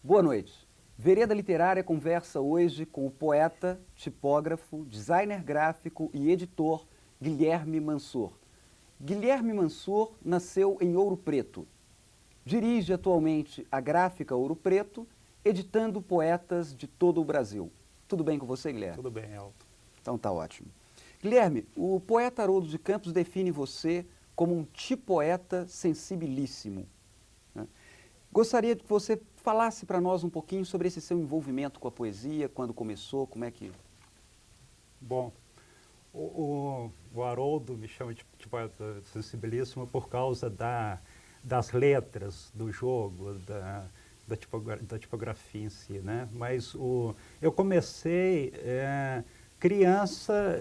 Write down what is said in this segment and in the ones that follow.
Boa noite. Vereda Literária conversa hoje com o poeta, tipógrafo, designer gráfico e editor Guilherme Mansour. Guilherme Mansour nasceu em Ouro Preto. Dirige atualmente a gráfica Ouro Preto, editando poetas de todo o Brasil. Tudo bem com você, Guilherme? Tudo bem, Elton. Então tá ótimo. Guilherme, o poeta Haroldo de Campos define você como um tipoeta sensibilíssimo. Gostaria que você falasse para nós um pouquinho sobre esse seu envolvimento com a poesia, quando começou, como é que... Bom, o Haroldo me chama de poeta sensibilíssimo por causa das letras do jogo, da tipografia em si, né? Mas eu comecei criança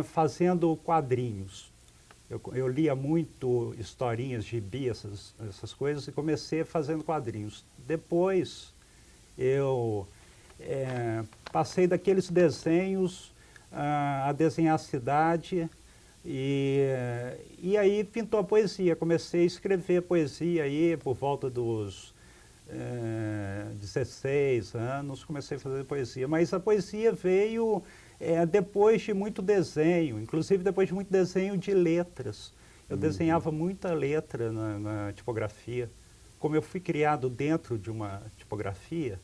fazendo quadrinhos. Eu lia muito historinhas, gibi, essas coisas, e comecei fazendo quadrinhos. Depois, eu passei daqueles desenhos a desenhar a cidade, e aí pintou a poesia. Comecei a escrever poesia aí por volta dos 16 anos, comecei a fazer poesia. Mas a poesia veio depois de muito desenho, inclusive depois de muito desenho de letras. Eu desenhava muita letra na tipografia. Como eu fui criado dentro de uma tipografia,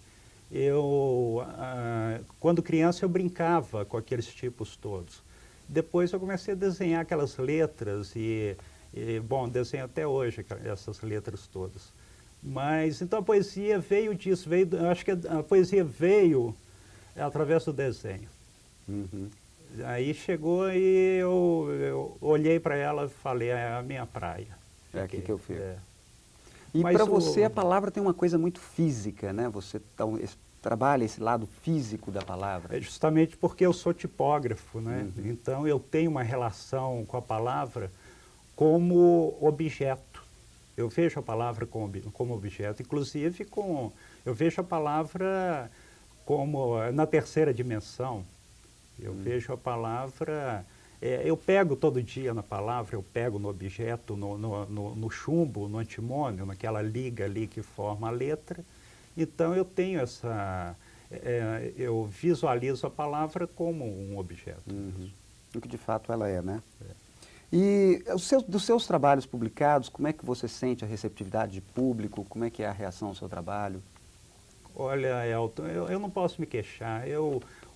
quando criança eu brincava com aqueles tipos todos. Depois eu comecei a desenhar aquelas letras bom, desenho até hoje essas letras todas. Mas então a poesia veio disso, eu acho que a poesia veio através do desenho. Uhum. Aí chegou e eu olhei para ela e falei, é a minha praia. É aqui que eu fico. É. E Mas para você a palavra tem uma coisa muito física, né? Você trabalha esse lado físico da palavra. É justamente porque eu sou tipógrafo, né? Uhum. Então eu tenho uma relação com a palavra como objeto. Eu vejo a palavra como objeto, inclusive eu vejo a palavra como na terceira dimensão. Eu vejo a palavra, eu pego todo dia na palavra, eu pego no objeto, no chumbo, no antimônio, naquela liga ali que forma a letra. Então eu tenho eu visualizo a palavra como um objeto. Uhum. O que de fato ela é, né? E dos seus trabalhos publicados, como é que você sente a receptividade de público? Como é que é a reação ao seu trabalho? Olha, Elton, eu não posso me queixar.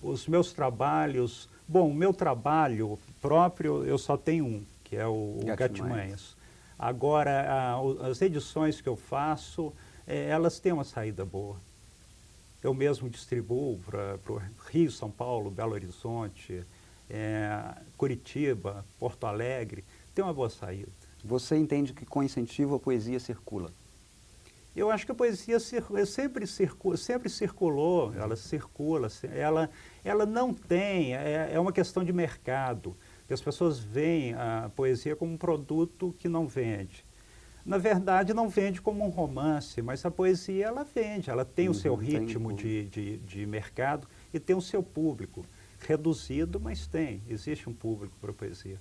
Os meus trabalhos... Bom, o meu trabalho próprio eu só tenho um, que é o Gatimanhas. Agora, as edições que eu faço, elas têm uma saída boa. Eu mesmo distribuo para o Rio, São Paulo, Belo Horizonte, Curitiba, Porto Alegre. Tem uma boa saída. Você entende que com incentivo a poesia circula? Eu acho que a poesia sempre circulou, ela circula, ela não tem, é uma questão de mercado. As pessoas veem a poesia como um produto que não vende. Na verdade, não vende como um romance, mas a poesia ela vende, ela tem o seu ritmo de mercado e tem o seu público. Reduzido, mas existe um público para a poesia.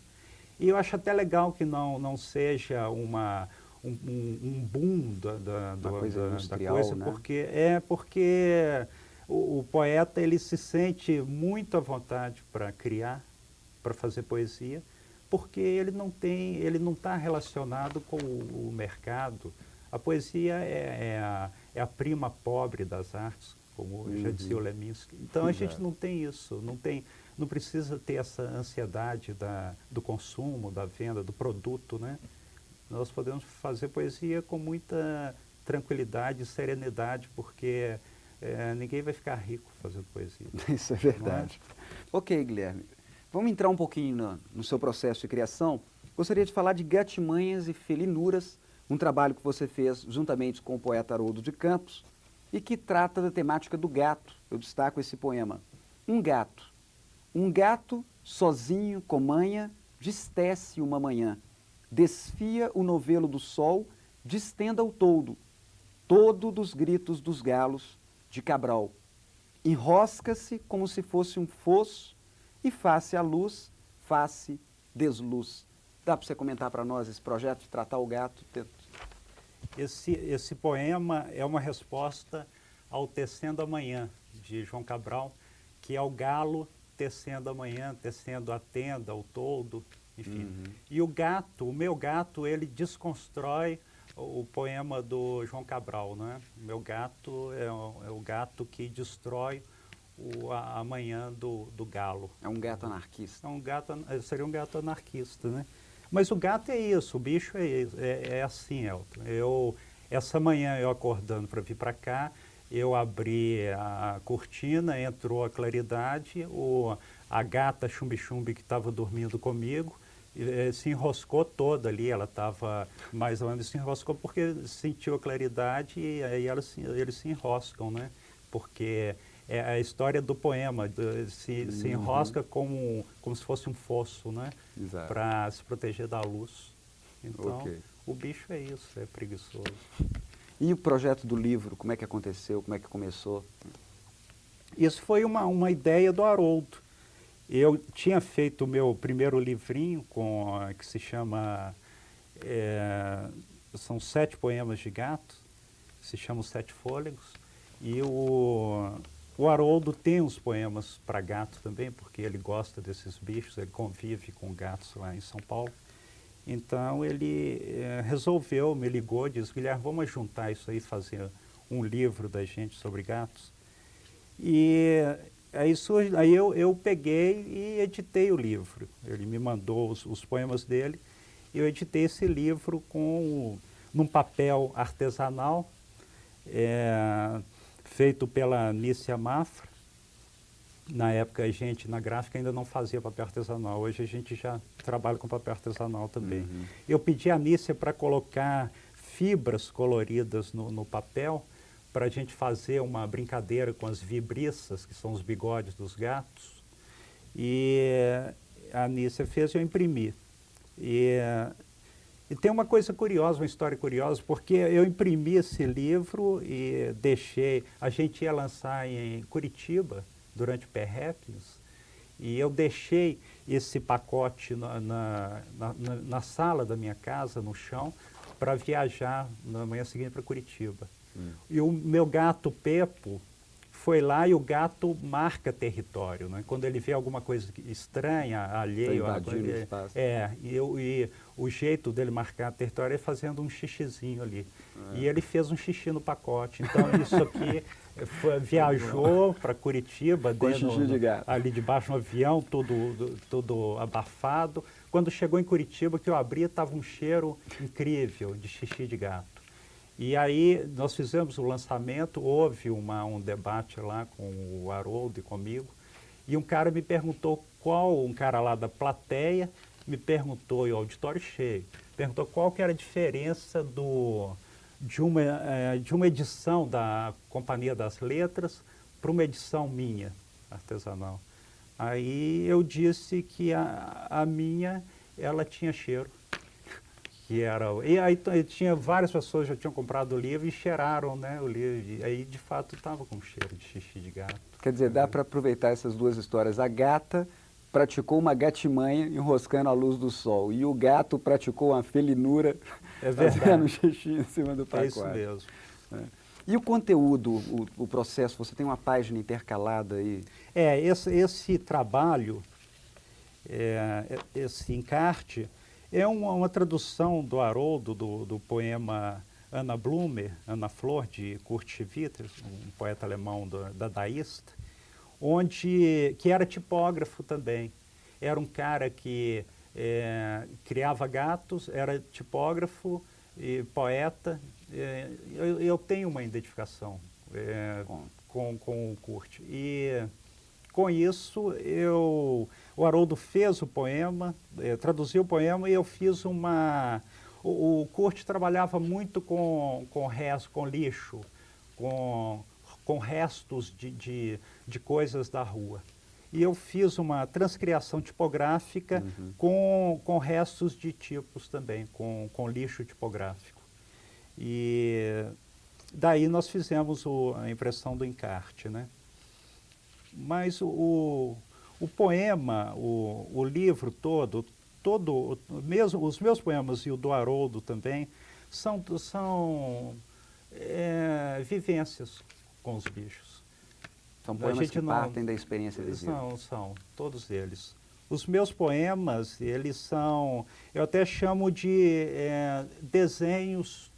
E eu acho até legal que não seja um boom da coisa, né? Porque o poeta ele se sente muito à vontade para criar, para fazer poesia, porque ele não está relacionado com o mercado. A poesia é a prima pobre das artes, como já dizia o Leminski. Então a gente não tem isso, não precisa ter essa ansiedade do consumo, da venda, do produto, né? Nós podemos fazer poesia com muita tranquilidade e serenidade, porque ninguém vai ficar rico fazendo poesia. Isso é verdade. Ok, Guilherme. Vamos entrar um pouquinho no seu processo de criação. Gostaria de falar de Gatimanhas e Felinuras, um trabalho que você fez juntamente com o poeta Haroldo de Campos e que trata da temática do gato. Eu destaco esse poema. Um gato sozinho com manha, destece uma manhã. Desfia o novelo do sol, distenda o todo dos gritos dos galos de Cabral. Enrosca-se como se fosse um fosso e face à luz, face desluz. Dá para você comentar para nós esse projeto de tratar o gato? Esse poema é uma resposta ao Tecendo Amanhã, de João Cabral, que é o galo tecendo amanhã, tecendo a tenda, o toldo, enfim. E o meu gato, ele desconstrói o poema do João Cabral, né? O meu gato é o gato que destrói a amanhã do galo. É um gato anarquista. Seria um gato anarquista, né? Mas o gato é isso, o bicho é isso, é assim, Elton. Essa manhã eu acordando para vir para cá, eu abri a cortina, entrou a claridade, a gata chumbi-chumbi que estava dormindo comigo, se enroscou toda ali, ela estava mais ou menos se enroscou porque sentiu a claridade e aí eles se enroscam, né? Porque é a história do poema, se enrosca como se fosse um fosso, né? Para se proteger da luz. Então, o bicho é isso, é preguiçoso. E o projeto do livro, como é que aconteceu, como é que começou? Isso foi uma ideia do Haroldo. Eu tinha feito o meu primeiro livrinho, que se chama... são 7 poemas de gato, se chama Os 7 Fôlegos. E o Haroldo tem uns poemas para gato também, porque ele gosta desses bichos, ele convive com gatos lá em São Paulo. Então ele resolveu, me ligou, disse: Guilherme, vamos juntar isso aí, fazer um livro da gente sobre gatos. E aí eu peguei e editei o livro. Ele me mandou os poemas dele, e eu editei esse livro num papel artesanal, feito pela Nícia Mafra. Na época, a gente, na gráfica, ainda não fazia papel artesanal. Hoje a gente já trabalha com papel artesanal também. Eu pedi a Nícia para colocar fibras coloridas no papel, para a gente fazer uma brincadeira com as vibriças, que são os bigodes dos gatos. E a Nícia fez e eu imprimi. E tem uma coisa curiosa, uma história curiosa, porque eu imprimi esse livro e deixei... A gente ia lançar em Curitiba, durante o Perrecles, e eu deixei esse pacote na sala da minha casa, no chão, para viajar na manhã seguinte para Curitiba. E o meu gato Pepo foi lá, e o gato marca território, né? Quando ele vê alguma coisa estranha, alheio... E o jeito dele marcar território é fazendo um xixizinho ali. E ele fez um xixi no pacote. Então isso aqui viajou para Curitiba, ali debaixo do avião, todo abafado. Quando chegou em Curitiba, que eu abri, estava um cheiro incrível de xixi de gato. E aí nós fizemos o lançamento, houve um debate lá com o Haroldo e comigo, e um cara me perguntou um cara lá da plateia me perguntou, e o auditório cheio, perguntou qual que era a diferença de uma edição da Companhia das Letras para uma edição minha, artesanal. Aí eu disse que a minha, ela tinha cheiro. E aí tinha várias pessoas que já tinham comprado o livro e cheiraram, né, o livro. E aí, de fato, estava com cheiro de xixi de gato. Quer dizer, dá para aproveitar essas duas histórias. A gata praticou uma gatimanha enroscando a luz do sol. E o gato praticou uma felinura fazendo xixi em cima do pacote. É isso mesmo. E o conteúdo, o processo, você tem uma página intercalada aí? Esse trabalho, esse encarte, é uma tradução do Haroldo, do poema Anna Blumer, Ana Flor, de Kurt Schwitters, um poeta alemão dadaísta, que era tipógrafo também. Era um cara que criava gatos, era tipógrafo e poeta. Eu tenho uma identificação com o Kurt. E com isso, o Haroldo fez o poema, traduziu o poema, e eu fiz o Kurt trabalhava muito com lixo, com restos de coisas da rua. E eu fiz uma transcriação tipográfica com restos de tipos também, com lixo tipográfico. E daí nós fizemos a impressão do encarte, né? Mas o poema, o livro todo, mesmo os meus poemas e o do Haroldo também, são vivências com os bichos. São A poemas gente que não- partem da experiência visível. São, todos eles. Os meus poemas, eles são, eu até chamo de desenhos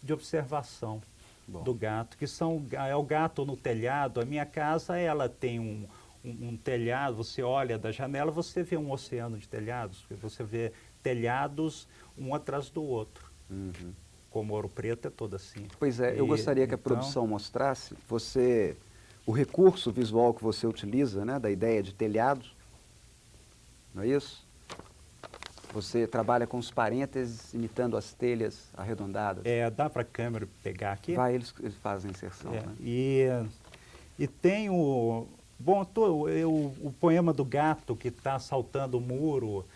de observação Bom. do gato, que são, é o gato no telhado. A minha casa, ela tem um telhado, você olha da janela, você vê um oceano de telhados, você vê telhados um atrás do outro. Uhum. Como Ouro Preto é todo assim. Pois é, eu gostaria que a produção mostrasse o recurso visual que você utiliza, né, da ideia de telhados, não é isso? Você trabalha com os parênteses imitando as telhas arredondadas. Dá para a câmera pegar aqui? Vai, eles fazem a inserção. Né? E tem o poema do gato que está saltando o muro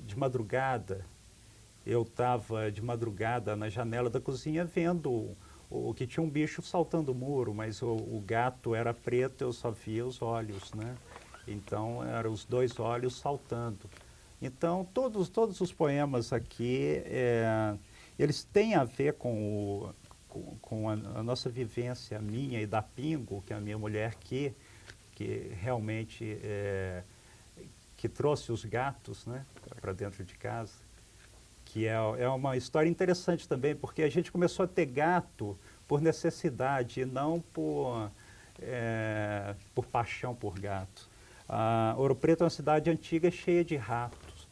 de madrugada. Eu estava de madrugada na janela da cozinha vendo que tinha um bicho saltando o muro, mas o gato era preto, eu só via os olhos, né? Então, eram os dois olhos saltando. Então, todos os poemas aqui, eles têm a ver com a nossa vivência, a minha e da Pingo, que é a minha mulher aqui, que realmente que trouxe os gatos, né, para dentro de casa. Que é uma história interessante também, porque a gente começou a ter gato por necessidade e não por paixão por gato. Ouro Preto é uma cidade antiga cheia de ratos.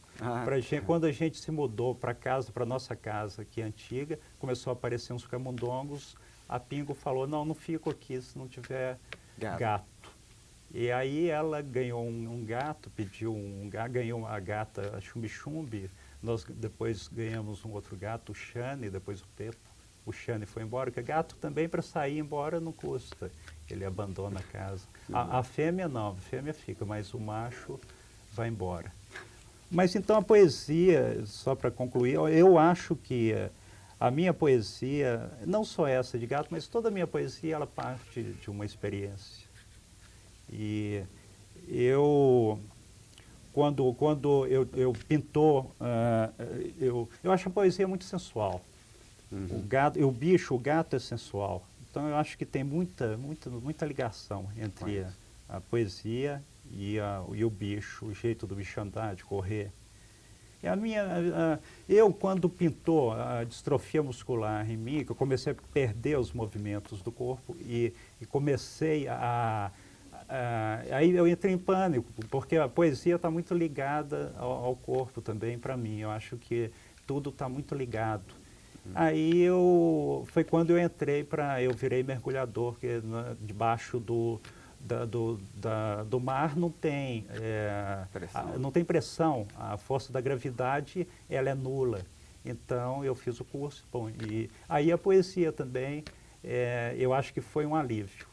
Quando a gente se mudou para nossa casa, que é antiga, começou a aparecer uns camundongos, a Pingo falou, não fico aqui se não tiver gato. E aí ela ganhou um gato, pediu ganhou a gata, a Chumbi-Chumbi. Nós depois ganhamos um outro gato, o Xane, depois o Pepo. O Xane foi embora, porque gato também para sair embora não custa. Ele abandona a casa. A fêmea não, a fêmea fica, mas o macho vai embora. Mas então a poesia, só para concluir, eu acho que a minha poesia, não só essa de gato, mas toda a minha poesia, ela parte de uma experiência. E quando eu pintou, eu acho a poesia muito sensual. Uhum. O bicho, o gato é sensual. Então eu acho que tem muita ligação entre a poesia e o bicho, o jeito do bicho andar, de correr. E eu, quando pintou a distrofia muscular em mim, que eu comecei a perder os movimentos do corpo e comecei aí eu entrei em pânico, porque a poesia está muito ligada ao corpo também, para mim. Eu acho que tudo está muito ligado. Aí foi quando eu entrei eu virei mergulhador, que debaixo do mar não tem pressão, a força da gravidade ela é nula. Então eu fiz o curso, e aí a poesia também, eu acho que foi um alívio.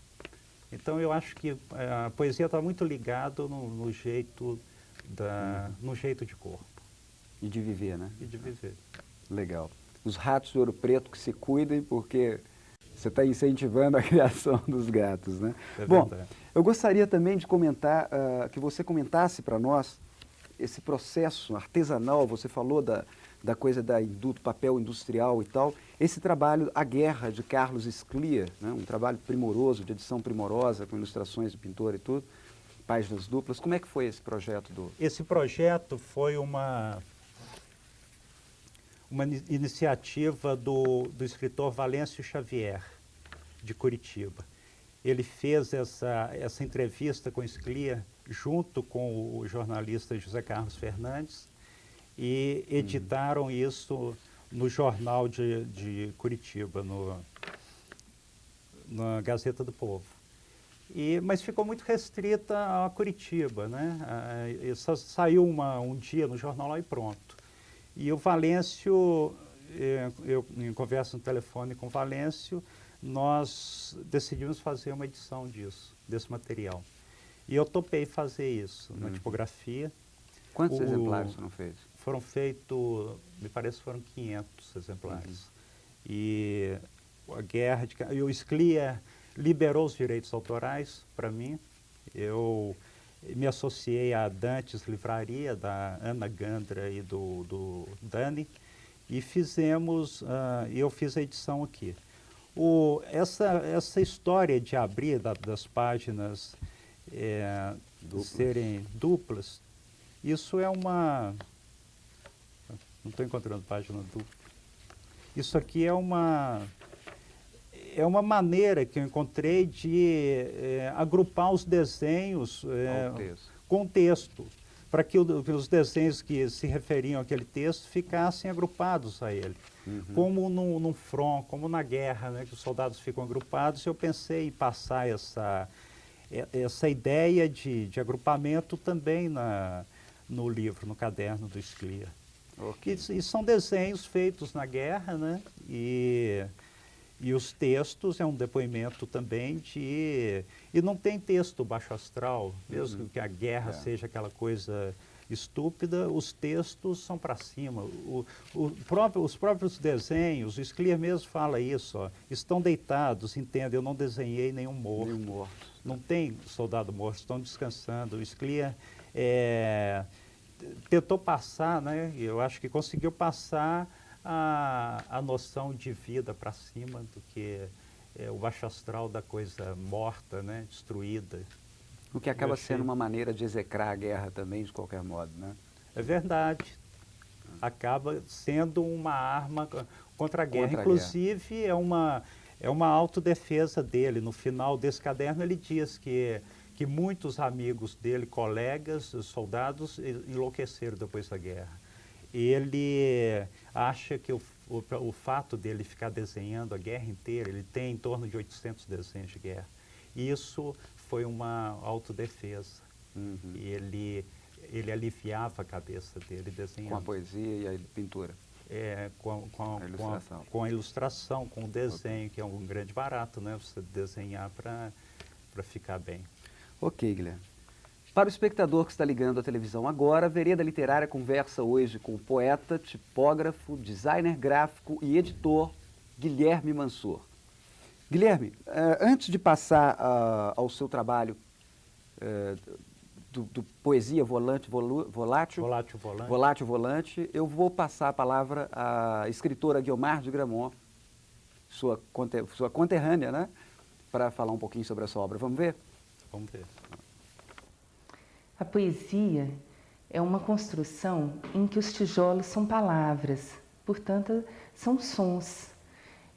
Então eu acho que a poesia está muito ligada no jeito de corpo. E de viver, né? E de viver. Legal. Os ratos de Ouro Preto que se cuidem, porque você está incentivando a criação dos gatos, né? Bom, eu gostaria também de comentar, que você comentasse para nós esse processo artesanal. Você falou da coisa do papel industrial e tal. Esse trabalho, A Guerra, de Carlos Sclia, né? Um trabalho primoroso, de edição primorosa, com ilustrações do pintor e tudo, páginas duplas. Como é que foi esse projeto? Esse projeto foi uma iniciativa do escritor Valêncio Xavier, de Curitiba. Ele fez essa entrevista com Sclia junto com o jornalista José Carlos Fernandes e editaram isso no jornal de Curitiba, na Gazeta do Povo. Mas ficou muito restrita a Curitiba, né? Só saiu um dia no jornal lá e pronto. E o Valêncio, eu em conversa no telefone com o Valêncio, nós decidimos fazer uma edição desse material. E eu topei fazer isso na tipografia. Quantos exemplares foram feitos? Foram feitos, me parece que foram 500 exemplares. E a guerra e o Sclia liberou os direitos autorais para mim. Eu me associei à Dantes Livraria, da Ana Gandra e do Dani, e eu fiz a edição aqui. Essa história de abrir das páginas serem duplas, isso é uma... Não estou encontrando página dupla. Isso aqui é uma maneira que eu encontrei de agrupar os desenhos com texto, para que os desenhos que se referiam àquele texto ficassem agrupados a ele. Como num front, como na guerra, né, que os soldados ficam agrupados, eu pensei em passar essa ideia de agrupamento também no livro, no caderno do Scliar. Okay. E são desenhos feitos na guerra, né? E os textos é um depoimento também de... E não tem texto baixo astral, mesmo que a guerra seja aquela coisa estúpida, os textos são para cima. Os próprios desenhos, o Scliar mesmo fala isso, ó, estão deitados, entende? Eu não desenhei nenhum morto. Não tem soldado morto, estão descansando. O Scliar tentou passar, né? Eu acho que conseguiu passar a noção de vida para cima do que o baixo astral da coisa morta, né? Destruída. O que acaba sendo uma maneira de execrar a guerra também, de qualquer modo, né? É verdade. Acaba sendo uma arma contra a guerra. Inclusive, é uma autodefesa dele. No final desse caderno, ele diz que muitos amigos dele, colegas, soldados, enlouqueceram depois da guerra. Ele acha que o fato dele ficar desenhando a guerra inteira, ele tem em torno de 800 desenhos de guerra. Isso foi uma autodefesa. E ele aliviava a cabeça dele desenhando. Com a poesia e a pintura. Com a ilustração, com o desenho, que é um grande barato, né? Você desenhar para ficar bem. Ok, Guilherme. Para o espectador que está ligando à televisão agora, a Vereda Literária conversa hoje com o poeta, tipógrafo, designer gráfico e editor Guilherme Mansour. Guilherme, antes de passar ao seu trabalho do Poesia Volátil Volante, eu vou passar a palavra à escritora Guiomar de Gramont, sua conterrânea, né, para falar um pouquinho sobre a sua obra. Vamos ver? Vamos ver. A poesia é uma construção em que os tijolos são palavras, portanto, são sons.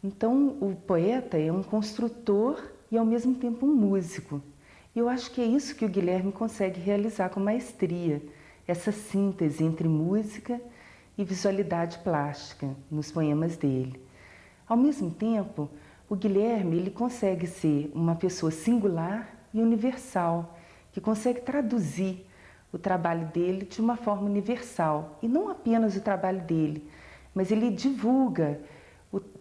Então, o poeta é um construtor e, ao mesmo tempo, um músico. E eu acho que é isso que o Guilherme consegue realizar com maestria, essa síntese entre música e visualidade plástica nos poemas dele. Ao mesmo tempo, o Guilherme ele consegue ser uma pessoa singular e universal, que consegue traduzir o trabalho dele de uma forma universal. E não apenas o trabalho dele, mas ele divulga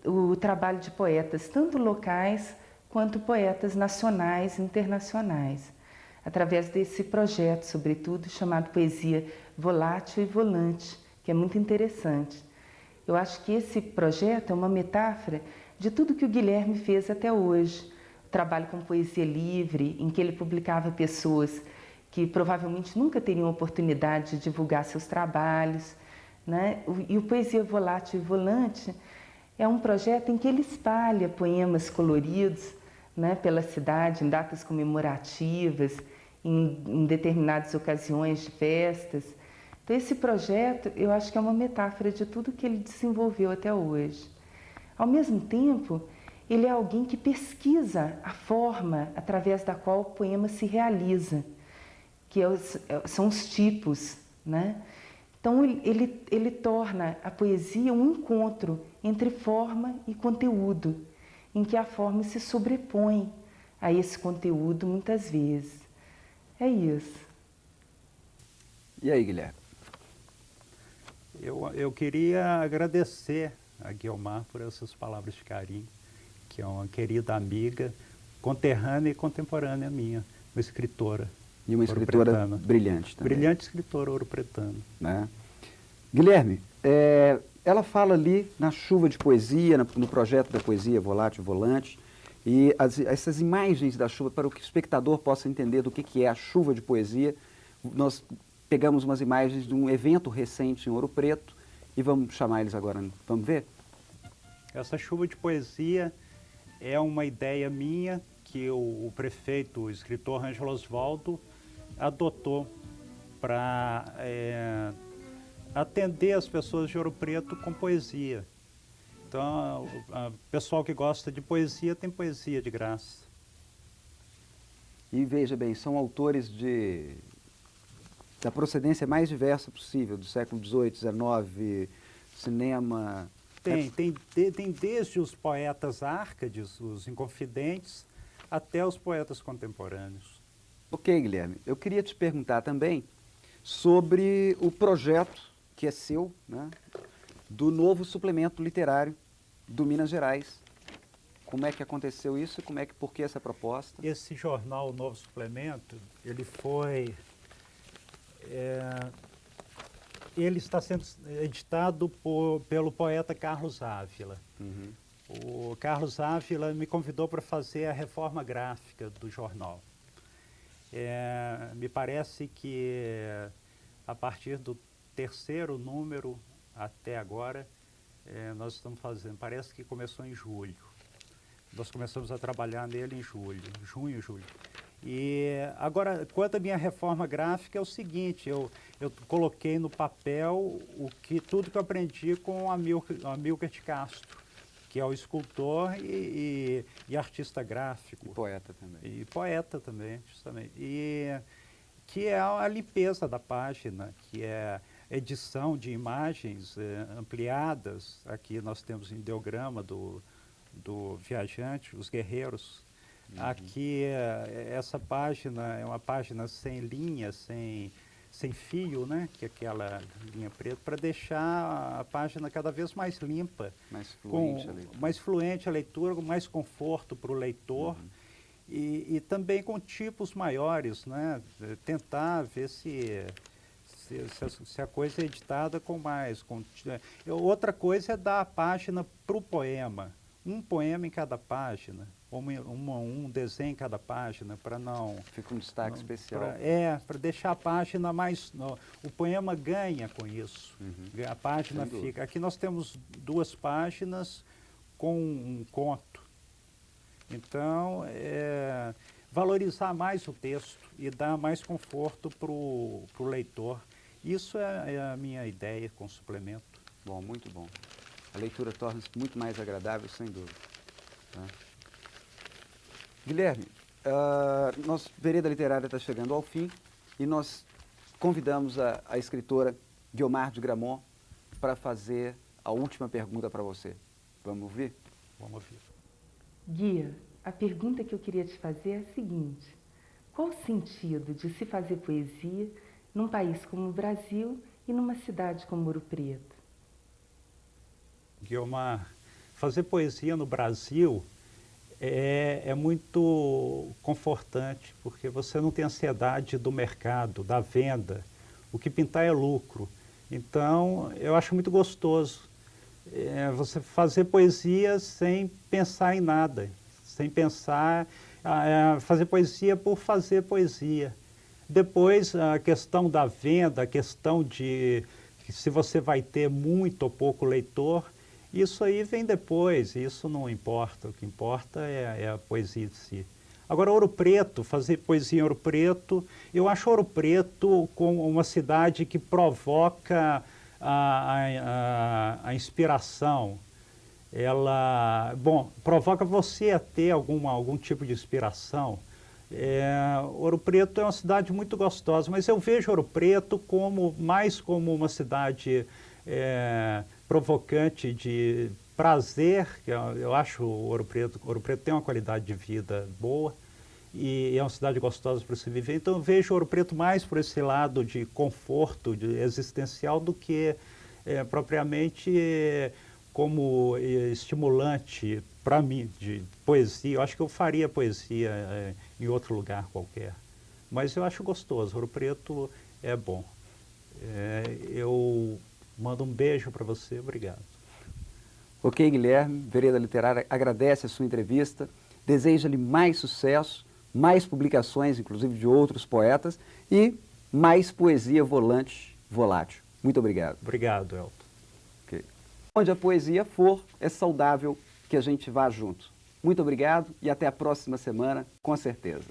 o trabalho de poetas, tanto locais quanto poetas nacionais e internacionais, através desse projeto, sobretudo, chamado Poesia Volátil e Volante, que é muito interessante. Eu acho que esse projeto é uma metáfora de tudo que o Guilherme fez até hoje. O trabalho com poesia livre, em que ele publicava pessoas que provavelmente nunca teriam oportunidade de divulgar seus trabalhos, né? E o Poesia Volátil e Volante é um projeto em que ele espalha poemas coloridos, né, pela cidade, em datas comemorativas, em determinadas ocasiões de festas. Então, esse projeto, eu acho que é uma metáfora de tudo que ele desenvolveu até hoje. Ao mesmo tempo, ele é alguém que pesquisa a forma através da qual o poema se realiza, que são os tipos, né? Então, ele torna a poesia um encontro entre forma e conteúdo, em que a forma se sobrepõe a esse conteúdo muitas vezes. É isso. E aí, Guilherme? Eu queria agradecer a Guiomar por essas palavras de carinho, que é uma querida amiga, conterrânea e contemporânea minha, uma escritora. E uma escritora brilhante também. Brilhante escritora ouro-pretana. Né? Guilherme, ela fala ali na chuva de poesia, no projeto da Poesia Volátil Volante, e essas imagens da chuva, para que o espectador possa entender do que é a chuva de poesia, nós pegamos umas imagens de um evento recente em Ouro Preto e vamos chamar eles agora. Vamos ver? Essa chuva de poesia é uma ideia minha que o prefeito, o escritor Ângelo Osvaldo, adotou para atender as pessoas de Ouro Preto com poesia. Então, o pessoal que gosta de poesia tem poesia de graça. E veja bem, são autores da procedência mais diversa possível, do século XVIII, XIX, cinema... Tem desde os poetas árcades, os inconfidentes, até os poetas contemporâneos. Ok, Guilherme. Eu queria te perguntar também sobre o projeto que é seu, né, do novo suplemento literário do Minas Gerais. Como é que aconteceu isso e por que essa proposta? Esse jornal, o Novo Suplemento, ele foi... ele está sendo editado pelo poeta Carlos Ávila. Uhum. O Carlos Ávila me convidou para fazer a reforma gráfica do jornal. Me parece que a partir do 3º número até agora, nós estamos fazendo, parece que começou em julho. Nós começamos a trabalhar nele em junho, julho. E agora, quanto à minha reforma gráfica, é o seguinte, eu coloquei no papel tudo que eu aprendi com o Amílcar de Castro, que é o escultor e artista gráfico. E poeta também. E poeta também, justamente. E que é a limpeza da página, que é edição de imagens ampliadas. Aqui nós temos em ideograma do viajante, os guerreiros. Uhum. Aqui, essa página é uma página sem linha, sem fio, né? Que é aquela linha preta, para deixar a página cada vez mais limpa. Mais fluente a leitura. Mais fluente a leitura, com mais conforto para o leitor. Uhum. E também com tipos maiores, né? Tentar ver se a coisa é editada com mais. Outra coisa é dar a página para o poema. Um poema em cada página, um desenho em cada página, para não... Fica um destaque especial. Para deixar a página mais... o poema ganha com isso. Uhum. A página fica... Aqui nós temos 2 páginas com um conto. Então, valorizar mais o texto e dar mais conforto para o leitor. Isso é a minha ideia com o suplemento. Bom, muito bom. A leitura torna-se muito mais agradável, sem dúvida. Tá? Guilherme, nossa vereda literária está chegando ao fim e nós convidamos a escritora Guiomar de Gramont para fazer a última pergunta para você. Vamos ouvir? Vamos ouvir. Guia, a pergunta que eu queria te fazer é a seguinte: qual o sentido de se fazer poesia num país como o Brasil e numa cidade como Ouro Preto? Guiomar, fazer poesia no Brasil é muito confortante, porque você não tem ansiedade do mercado, da venda. O que pintar é lucro. Então, eu acho muito gostoso você fazer poesia sem pensar em nada, sem pensar, fazer poesia por fazer poesia. Depois, a questão da venda, a questão de se você vai ter muito ou pouco leitor, isso aí vem depois, isso não importa. O que importa é a poesia de si. Agora, Ouro Preto, fazer poesia em Ouro Preto, eu acho Ouro Preto como uma cidade que provoca a inspiração. Ela, provoca você a ter algum tipo de inspiração. Ouro Preto é uma cidade muito gostosa, mas eu vejo Ouro Preto mais como uma cidade provocante de prazer. Eu acho Ouro Preto tem uma qualidade de vida boa e é uma cidade gostosa para se viver. Então eu vejo Ouro Preto mais por esse lado de conforto, de existencial, do que propriamente como estimulante para mim de poesia. Eu acho que eu faria poesia em outro lugar qualquer, mas eu acho gostoso. Ouro Preto é bom. Eu mando um beijo para você, obrigado. Ok, Guilherme, Vereda Literária agradece a sua entrevista, deseja-lhe mais sucesso, mais publicações, inclusive de outros poetas, e mais poesia volátil. Muito obrigado. Obrigado, Elton. Okay. Onde a poesia for, é saudável que a gente vá junto. Muito obrigado e até a próxima semana, com certeza.